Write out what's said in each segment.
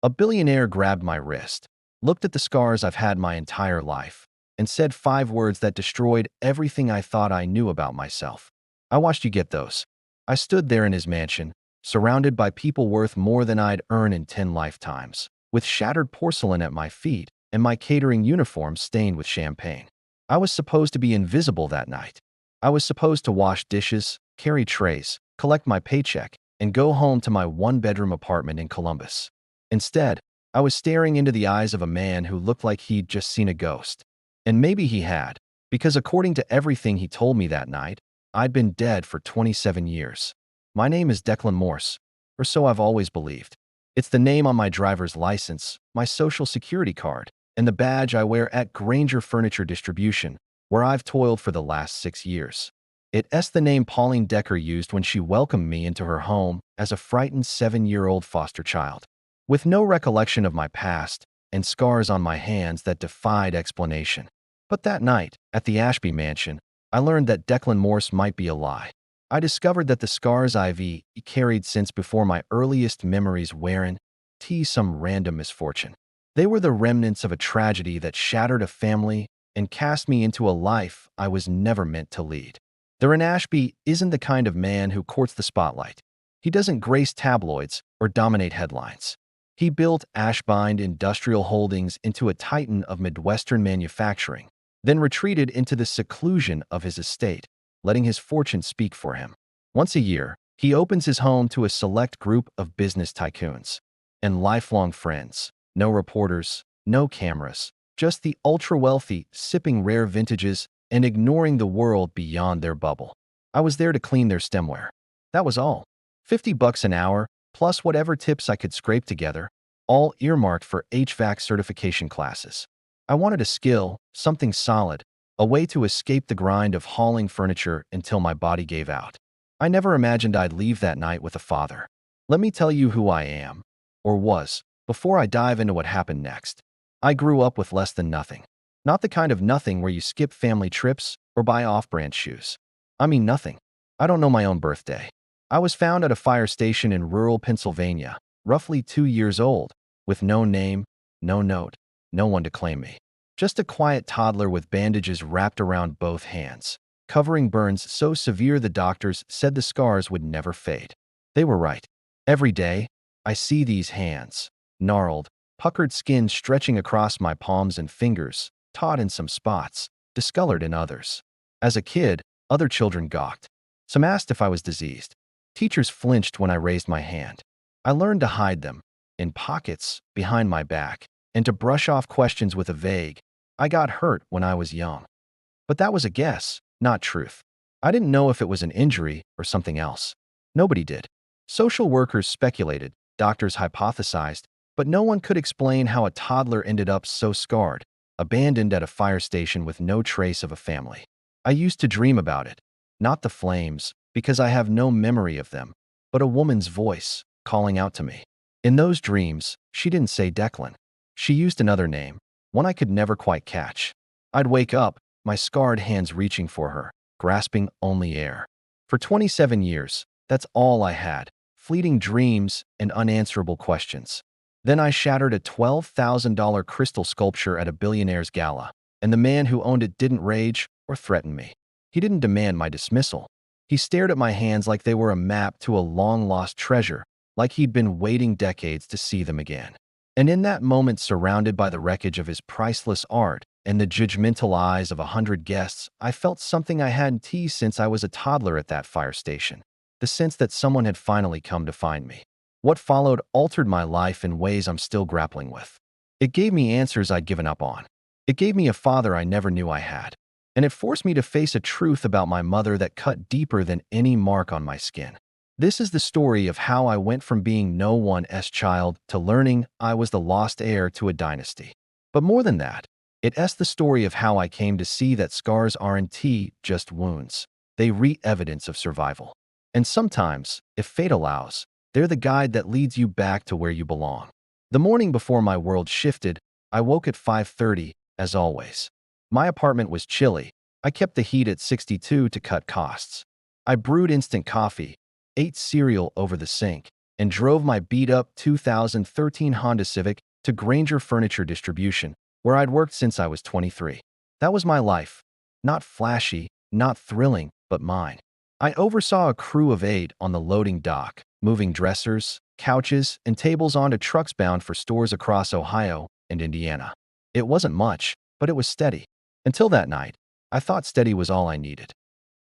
A billionaire grabbed my wrist, looked at the scars I've had my entire life, and said 5 words that destroyed everything I thought I knew about myself. I watched you get those. I stood there in his mansion, surrounded by people worth more than I'd earn in 10 lifetimes, with shattered porcelain at my feet and my catering uniform stained with champagne. I was supposed to be invisible that night. I was supposed to wash dishes, carry trays, collect my paycheck, and go home to my one-bedroom apartment in Columbus. Instead, I was staring into the eyes of a man who looked like he'd just seen a ghost. And maybe he had, because according to everything he told me that night, I'd been dead for 27 years. My name is Declan Morse, or so I've always believed. It's the name on my driver's license, my social security card, and the badge I wear at Granger Furniture Distribution, where I've toiled for the last 6 years. It's the name Pauline Decker used when she welcomed me into her home as a frightened 7-year-old foster child. With no recollection of my past and scars on my hands that defied explanation. But that night, at the Ashby Mansion, I learned that Declan Morse might be a lie. I discovered that the scars I've carried since before my earliest memories weren't some random misfortune. They were the remnants of a tragedy that shattered a family and cast me into a life I was never meant to lead. Darren Ashby isn't the kind of man who courts the spotlight. He doesn't grace tabloids or dominate headlines. He built Ashbind Industrial Holdings into a titan of Midwestern manufacturing, then retreated into the seclusion of his estate, letting his fortune speak for him. Once a year, he opens his home to a select group of business tycoons and lifelong friends. No reporters, no cameras, just the ultra-wealthy sipping rare vintages and ignoring the world beyond their bubble. I was there to clean their stemware. That was all. $50 an hour, plus whatever tips I could scrape together, all earmarked for HVAC certification classes. I wanted a skill, something solid, a way to escape the grind of hauling furniture until my body gave out. I never imagined I'd leave that night with a father. Let me tell you who I am, or was, before I dive into what happened next. I grew up with less than nothing. Not the kind of nothing where you skip family trips or buy off-brand shoes. I mean nothing. I don't know my own birthday. I was found at a fire station in rural Pennsylvania, roughly 2 years old, with no name, no note, no one to claim me. Just a quiet toddler with bandages wrapped around both hands, covering burns so severe the doctors said the scars would never fade. They were right. Every day, I see these hands, gnarled, puckered skin stretching across my palms and fingers, taut in some spots, discolored in others. As a kid, other children gawked. Some asked if I was diseased. Teachers flinched when I raised my hand. I learned to hide them, in pockets, behind my back, and to brush off questions with a vague, "I got hurt when I was young." But that was a guess, not truth. I didn't know if it was an injury or something else. Nobody did. Social workers speculated, doctors hypothesized, but no one could explain how a toddler ended up so scarred, abandoned at a fire station with no trace of a family. I used to dream about it, not the flames, because I have no memory of them, but a woman's voice calling out to me. In those dreams, she didn't say Declan. She used another name, one I could never quite catch. I'd wake up, my scarred hands reaching for her, grasping only air. For 27 years, that's all I had, fleeting dreams and unanswerable questions. Then I shattered a $12,000 crystal sculpture at a Billionaire's gala, and the man who owned it didn't rage or threaten me. He didn't demand my dismissal. He stared at my hands like they were a map to a long-lost treasure, like he'd been waiting decades to see them again. And in that moment, surrounded by the wreckage of his priceless art and the judgmental eyes of 100 guests, I felt something I hadn't teased since I was a toddler at that fire station. The sense that someone had finally come to find me. What followed altered my life in ways I'm still grappling with. It gave me answers I'd given up on. It gave me a father I never knew I had. And it forced me to face a truth about my mother that cut deeper than any mark on my skin. This is the story of how I went from being no one's child to learning I was the lost heir to a dynasty. But more than that, it's the story of how I came to see that scars aren't just wounds. They re-evidence of survival. And sometimes, if fate allows, they're the guide that leads you back to where you belong. The morning before my world shifted, I woke at 5:30, as always. My apartment was chilly. I kept the heat at 62 to cut costs. I brewed instant coffee, ate cereal over the sink, and drove my beat-up 2013 Honda Civic to Granger Furniture Distribution, where I'd worked since I was 23. That was my life. Not flashy, not thrilling, but mine. I oversaw a crew of 8 on the loading dock, moving dressers, couches, and tables onto trucks bound for stores across Ohio and Indiana. It wasn't much, but it was steady. Until that night, I thought steady was all I needed.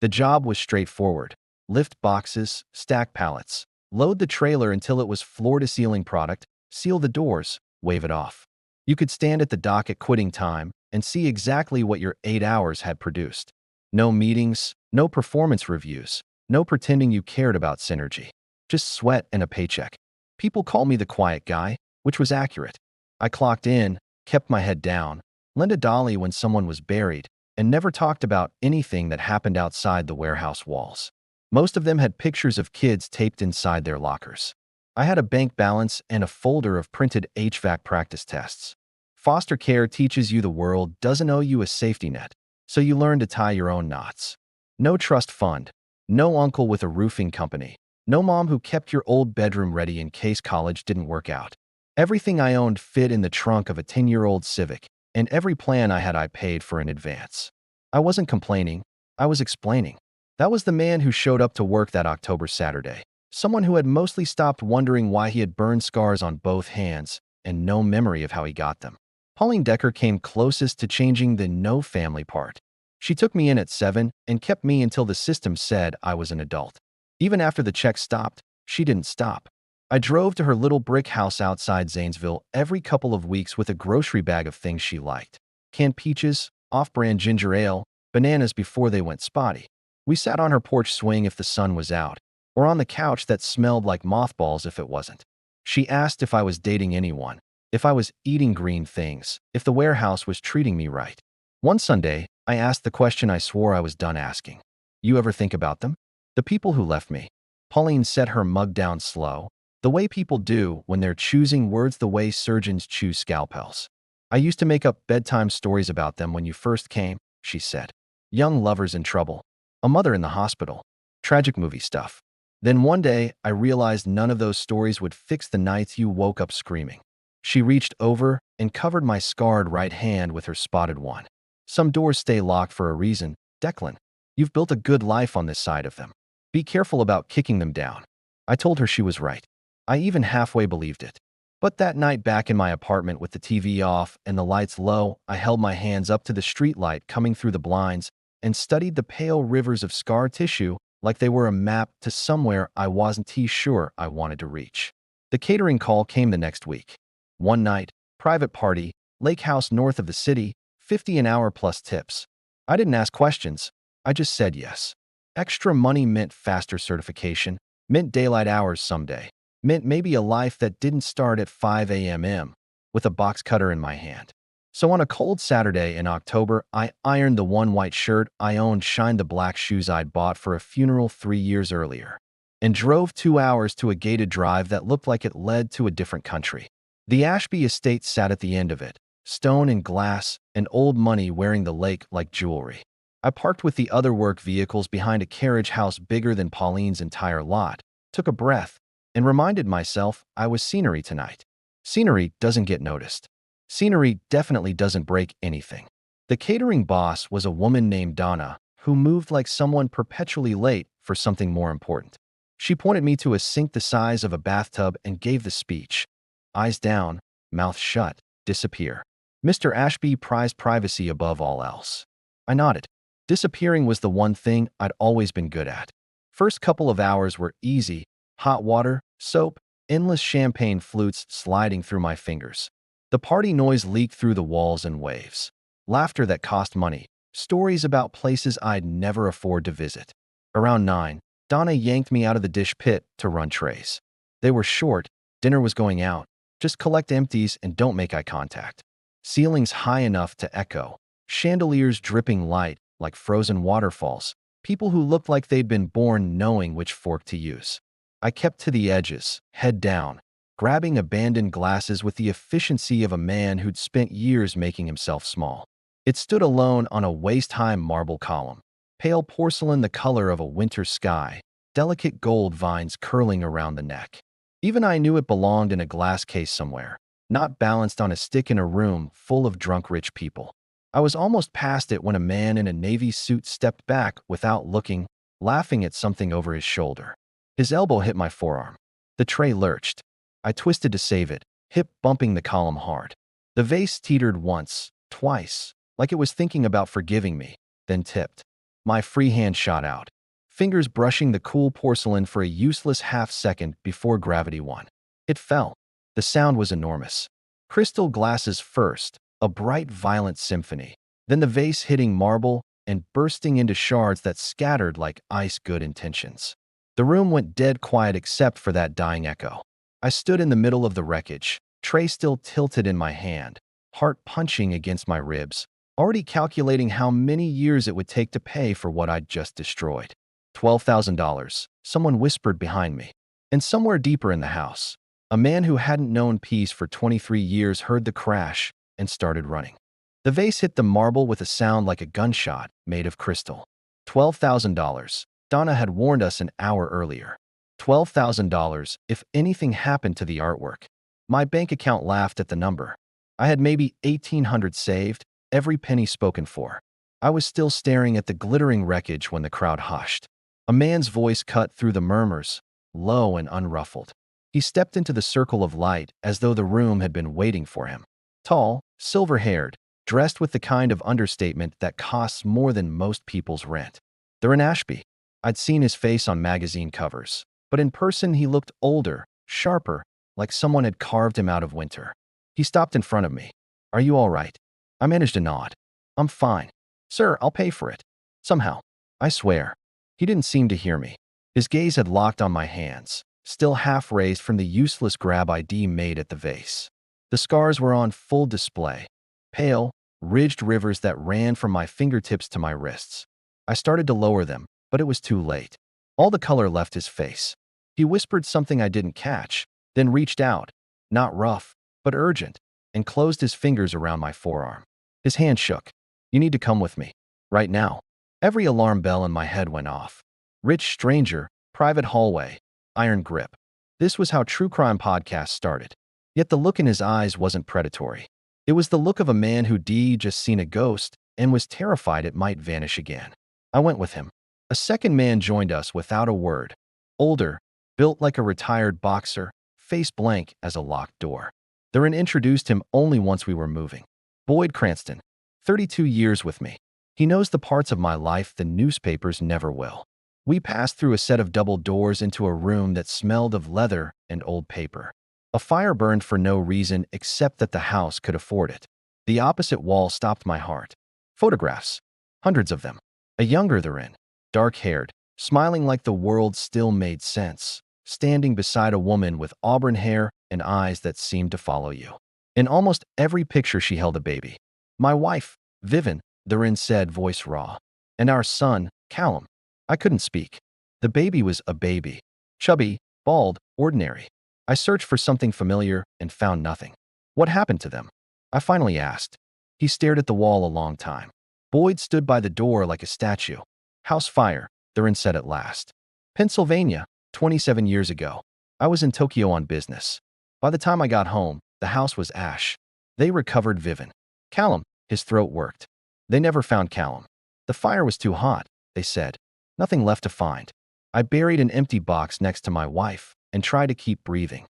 The job was straightforward. Lift boxes, stack pallets, load the trailer until it was floor-to-ceiling product, seal the doors, wave it off. You could stand at the dock at quitting time and see exactly what your 8 hours had produced. No meetings, no performance reviews, no pretending you cared about synergy. Just sweat and a paycheck. People call me the quiet guy, which was accurate. I clocked in, kept my head down, lent a dolly when someone was buried, and never talked about anything that happened outside the warehouse walls. Most of them had pictures of kids taped inside their lockers. I had a bank balance and a folder of printed HVAC practice tests. Foster care teaches you the world doesn't owe you a safety net, so you learn to tie your own knots. No trust fund, no uncle with a roofing company, no mom who kept your old bedroom ready in case college didn't work out. Everything I owned fit in the trunk of a 10-year-old Civic, and every plan I had I paid for in advance. I wasn't complaining, I was explaining. That was the man who showed up to work that October Saturday. Someone who had mostly stopped wondering why he had burned scars on both hands and no memory of how he got them. Pauline Decker came closest to changing the no family part. She took me in at 7 and kept me until the system said I was an adult. Even after the check stopped, she didn't stop. I drove to her little brick house outside Zanesville every couple of weeks with a grocery bag of things she liked. Canned peaches, off-brand ginger ale, bananas before they went spotty. We sat on her porch swing if the sun was out, or on the couch that smelled like mothballs if it wasn't. She asked if I was dating anyone, if I was eating green things, if the warehouse was treating me right. One Sunday, I asked the question I swore I was done asking. You ever think about them? The people who left me. Pauline set her mug down slow, the way people do when they're choosing words the way surgeons choose scalpels. I used to make up bedtime stories about them when you first came, she said. Young lovers in trouble. A mother in the hospital. Tragic movie stuff. Then one day, I realized none of those stories would fix the nights you woke up screaming. She reached over and covered my scarred right hand with her spotted one. Some doors stay locked for a reason, Declan. You've built a good life on this side of them. Be careful about kicking them down. I told her she was right. I even halfway believed it. But that night back in my apartment with the TV off and the lights low, I held my hands up to the streetlight coming through the blinds and studied the pale rivers of scar tissue like they were a map to somewhere I wasn't sure I wanted to reach. The catering call came the next week. One night, private party, lake house north of the city, 50 an hour plus tips. I didn't ask questions. I just said yes. Extra money meant faster certification, meant daylight hours someday, meant maybe a life that didn't start at 5 a.m. with a box cutter in my hand. So on a cold Saturday in October, I ironed the one white shirt I owned, shined the black shoes I'd bought for a funeral 3 years earlier, and drove 2 hours to a gated drive that looked like it led to a different country. The Ashby estate sat at the end of it, stone and glass, and old money wearing the lake like jewelry. I parked with the other work vehicles behind a carriage house bigger than Pauline's entire lot, took a breath, and reminded myself I was scenery tonight. Scenery doesn't get noticed. Scenery definitely doesn't break anything. The catering boss was a woman named Donna, who moved like someone perpetually late for something more important. She pointed me to a sink the size of a bathtub and gave the speech. Eyes down, mouth shut, disappear. Mr. Ashby prized privacy above all else. I nodded. Disappearing was the one thing I'd always been good at. First couple of hours were easy, hot water, soap, endless champagne flutes sliding through my fingers. The party noise leaked through the walls in waves. Laughter that cost money. Stories about places I'd never afford to visit. Around 9, Donna yanked me out of the dish pit to run trays. They were short, dinner was going out. Just collect empties and don't make eye contact. Ceilings high enough to echo. Chandeliers dripping light like frozen waterfalls. People who looked like they'd been born knowing which fork to use. I kept to the edges, head down, grabbing abandoned glasses with the efficiency of a man who'd spent years making himself small. It stood alone on a waist-high marble column, pale porcelain the color of a winter sky, delicate gold vines curling around the neck. Even I knew it belonged in a glass case somewhere, not balanced on a stick in a room full of drunk rich people. I was almost past it when a man in a navy suit stepped back without looking, laughing at something over his shoulder. His elbow hit my forearm. The tray lurched. I twisted to save it, hip bumping the column hard. The vase teetered once, twice, like it was thinking about forgiving me, then tipped. My free hand shot out, fingers brushing the cool porcelain for a useless half-second before gravity won. It fell. The sound was enormous. Crystal glasses first, a bright, violent symphony. Then the vase hitting marble and bursting into shards that scattered like ice good intentions. The room went dead quiet except for that dying echo. I stood in the middle of the wreckage, tray still tilted in my hand, heart punching against my ribs, already calculating how many years it would take to pay for what I'd just destroyed. $12,000, someone whispered behind me. And somewhere deeper in the house, a man who hadn't known peace for 23 years heard the crash and started running. The vase hit the marble with a sound like a gunshot made of crystal. $12,000. Donna had warned us an hour earlier. $12,000 if anything happened to the artwork. My bank account laughed at the number. I had maybe 1,800 saved, every penny spoken for. I was still staring at the glittering wreckage when the crowd hushed. A man's voice cut through the murmurs, low and unruffled. He stepped into the circle of light as though the room had been waiting for him. Tall, silver-haired, dressed with the kind of understatement that costs more than most people's rent. They're in Ashby. I'd seen his face on magazine covers, but in person he looked older, sharper, like someone had carved him out of winter. He stopped in front of me. "Are you all right?" I managed a nod. "I'm fine. Sir, I'll pay for it." Somehow. I swear. He didn't seem to hear me. His gaze had locked on my hands, still half raised from the useless grab I'd made at the vase. The scars were on full display. Pale, ridged rivers that ran from my fingertips to my wrists. I started to lower them, but it was too late. All the color left his face. He whispered something I didn't catch, then reached out, not rough, but urgent, and closed his fingers around my forearm. His hand shook. "You need to come with me. Right now." Every alarm bell in my head went off. Rich stranger, private hallway, iron grip. This was how true crime podcasts started. Yet the look in his eyes wasn't predatory. It was the look of a man who'd just seen a ghost and was terrified it might vanish again. I went with him. A second man joined us without a word. Older, built like a retired boxer, face blank as a locked door. Theron introduced him only once we were moving. Boyd Cranston, 32 years with me. He knows the parts of my life the newspapers never will. We passed through a set of double doors into a room that smelled of leather and old paper. A fire burned for no reason except that the house could afford it. The opposite wall stopped my heart. Photographs. Hundreds of them. A younger Theron, dark-haired, smiling like the world still made sense, standing beside a woman with auburn hair and eyes that seemed to follow you. In almost every picture she held a baby. "My wife, Vivian," Theron said, voice raw. "And our son, Callum." I couldn't speak. The baby was a baby. Chubby, bald, ordinary. I searched for something familiar and found nothing. "What happened to them?" I finally asked. He stared at the wall a long time. Boyd stood by the door like a statue. "House fire," Theron said at last. "Pennsylvania, 27 years ago. I was in Tokyo on business. By the time I got home, the house was ash. They recovered Vivian. Callum," his throat worked. "They never found Callum. The fire was too hot," they said. "Nothing left to find." I buried an empty box next to my wife and tried to keep breathing.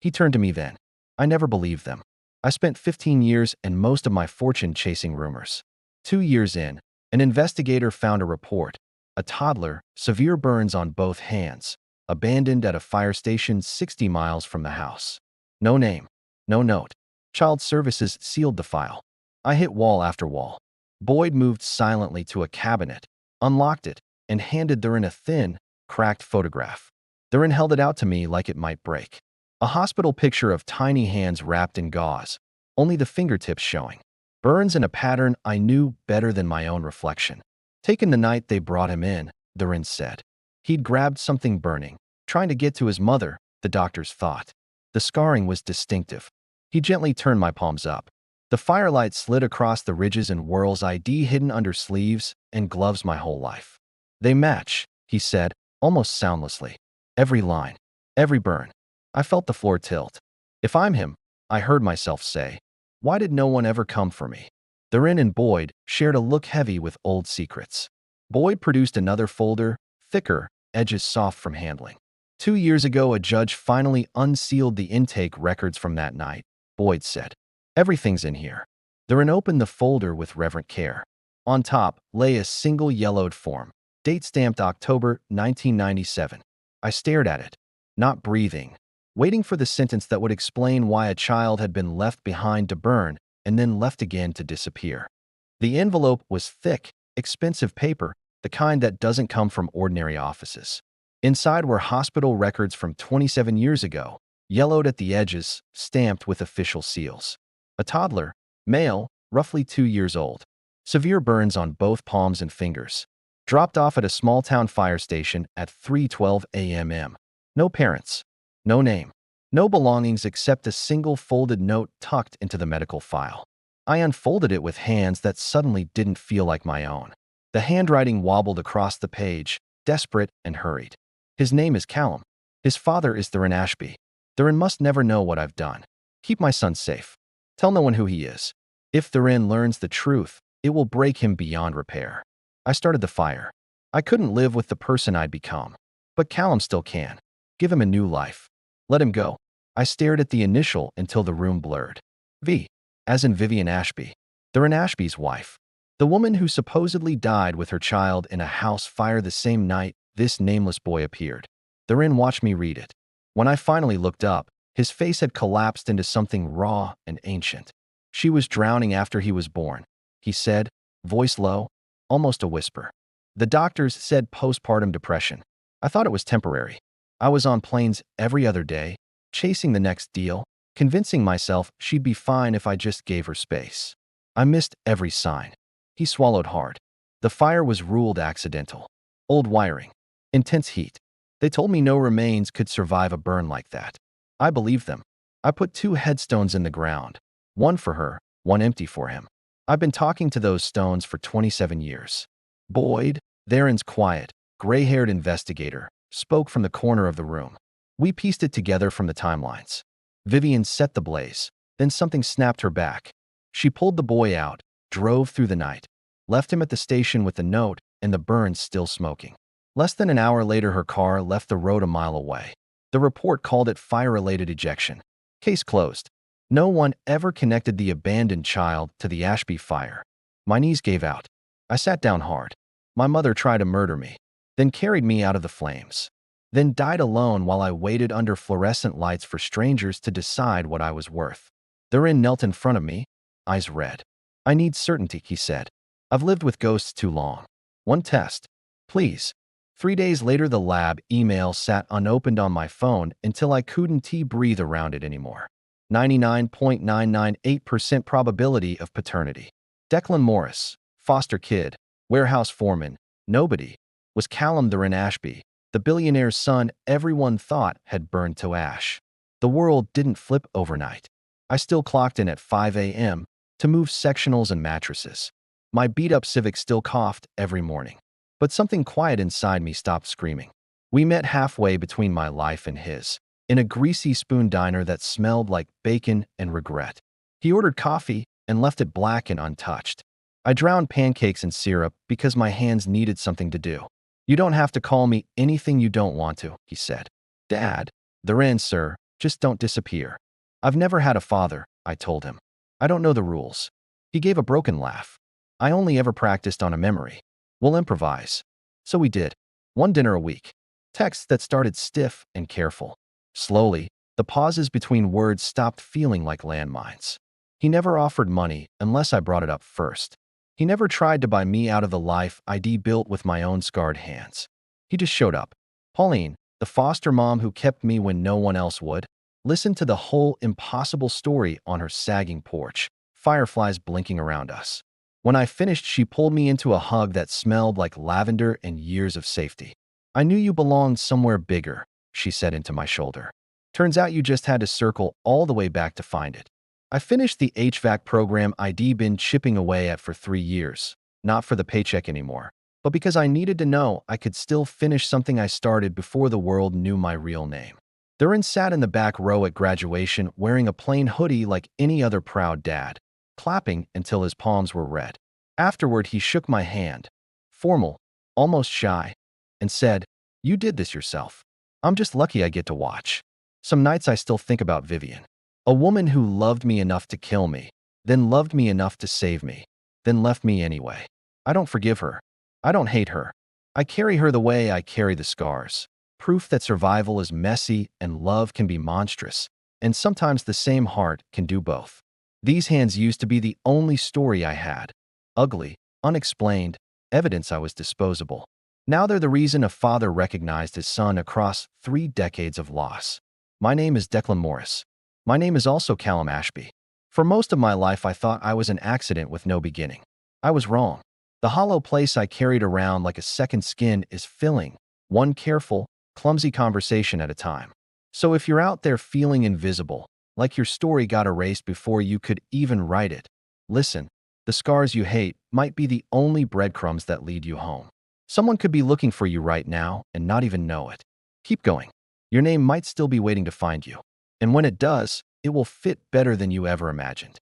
He turned to me then. I never believed them. I spent 15 years and most of my fortune chasing rumors. 2 years in, an investigator found a report. A toddler, severe burns on both hands, abandoned at a fire station 60 miles from the house. No name, no note. Child Services sealed the file. I hit wall after wall. Boyd moved silently to a cabinet, unlocked it, and handed Theron a thin, cracked photograph. Theron held it out to me like it might break. A hospital picture of tiny hands wrapped in gauze, only the fingertips showing. Burns in a pattern I knew better than my own reflection. "Taken the night they brought him in," Theron said. He'd grabbed something burning, trying to get to his mother, the doctors thought. The scarring was distinctive. He gently turned my palms up. The firelight slid across the ridges and whorls I'd hidden under sleeves and gloves my whole life. "They match," he said, almost soundlessly. "Every line, every burn." I felt the floor tilt. If I'm him, I heard myself say, why did no one ever come for me? Therein and Boyd shared a look heavy with old secrets. Boyd produced another folder, thicker, edges soft from handling. 2 years ago, a judge finally unsealed the intake records from that night, Boyd said. Everything's in here. Therein opened the folder with reverent care. On top lay a single yellowed form, date-stamped October 1997. I stared at it, not breathing, waiting for the sentence that would explain why a child had been left behind to burn and then left again to disappear. The envelope was thick, expensive paper, the kind that doesn't come from ordinary offices. Inside were hospital records from 27 years ago, yellowed at the edges, stamped with official seals. A toddler, male, roughly 2 years old. Severe burns on both palms and fingers. Dropped off at a small-town fire station at 3:12 a.m. No parents. No name. No belongings except a single folded note tucked into the medical file. I unfolded it with hands that suddenly didn't feel like my own. The handwriting wobbled across the page, desperate and hurried. His name is Callum. His father is Theron Ashby. Theron must never know what I've done. Keep my son safe. Tell no one who he is. If Theron learns the truth, it will break him beyond repair. I started the fire. I couldn't live with the person I'd become. But Callum still can. Give him a new life. Let him go. I stared at the initial until the room blurred. V, as in Vivian Ashby. Theron Ashby's wife. The woman who supposedly died with her child in a house fire the same night this nameless boy appeared. Theron watched me read it. When I finally looked up, his face had collapsed into something raw and ancient. She was drowning after he was born, he said, voice low, almost a whisper. The doctors said postpartum depression. I thought it was temporary. I was on planes every other day, chasing the next deal, convincing myself she'd be fine if I just gave her space. I missed every sign. He swallowed hard. The fire was ruled accidental. Old wiring. Intense heat. They told me no remains could survive a burn like that. I believed them. I put 2 headstones in the ground. One for her, one empty for him. I've been talking to those stones for 27 years. Boyd, Theron's quiet, gray-haired investigator, spoke from the corner of the room. We pieced it together from the timelines. Vivian set the blaze. Then something snapped her back. She pulled the boy out, drove through the night, left him at the station with the note and the burns still smoking. Less than an hour later, her car left the road a mile away. The report called it fire-related ejection. Case closed. No one ever connected the abandoned child to the Ashby fire. My knees gave out. I sat down hard. My mother tried to murder me, then carried me out of the flames, then died alone while I waited under fluorescent lights for strangers to decide what I was worth. Theron knelt in front of me, eyes red. I need certainty, he said. I've lived with ghosts too long. One test, please. 3 days later, the lab email sat unopened on my phone until I couldn't breathe around it anymore. 99.998% probability of paternity. Declan Morris, foster kid, warehouse foreman, nobody, was Callum Theron Ashby, the billionaire's son everyone thought had burned to ash. The world didn't flip overnight. I still clocked in at 5 a.m. to move sectionals and mattresses. My beat-up Civic still coughed every morning. But something quiet inside me stopped screaming. We met halfway between my life and his, in a greasy spoon diner that smelled like bacon and regret. He ordered coffee and left it black and untouched. I drowned pancakes in syrup because my hands needed something to do. You don't have to call me anything you don't want to, he said. Dad, Theron, sir, just don't disappear. I've never had a father, I told him. I don't know the rules. He gave a broken laugh. I only ever practiced on a memory. We'll improvise. So we did. 1 dinner a week. Texts that started stiff and careful. Slowly, the pauses between words stopped feeling like landmines. He never offered money unless I brought it up first. He never tried to buy me out of the life I'd built with my own scarred hands. He just showed up. Pauline, the foster mom who kept me when no one else would, listened to the whole impossible story on her sagging porch, fireflies blinking around us. When I finished, she pulled me into a hug that smelled like lavender and years of safety. I knew you belonged somewhere bigger, she said into my shoulder. Turns out you just had to circle all the way back to find it. I finished the HVAC program I'd been chipping away at for 3 years, not for the paycheck anymore, but because I needed to know I could still finish something I started before the world knew my real name. Durin sat in the back row at graduation wearing a plain hoodie like any other proud dad, clapping until his palms were red. Afterward, he shook my hand, formal, almost shy, and said, "You did this yourself. I'm just lucky I get to watch." Some nights I still think about Vivian. A woman who loved me enough to kill me, then loved me enough to save me, then left me anyway. I don't forgive her. I don't hate her. I carry her the way I carry the scars. Proof that survival is messy and love can be monstrous, and sometimes the same heart can do both. These hands used to be the only story I had. Ugly, unexplained, evidence I was disposable. Now they're the reason a father recognized his son across 3 decades of loss. My name is Declan Morris. My name is also Callum Ashby. For most of my life, I thought I was an accident with no beginning. I was wrong. The hollow place I carried around like a second skin is filling, one careful, clumsy conversation at a time. So if you're out there feeling invisible, like your story got erased before you could even write it, listen, the scars you hate might be the only breadcrumbs that lead you home. Someone could be looking for you right now and not even know it. Keep going. Your name might still be waiting to find you. And when it does, it will fit better than you ever imagined.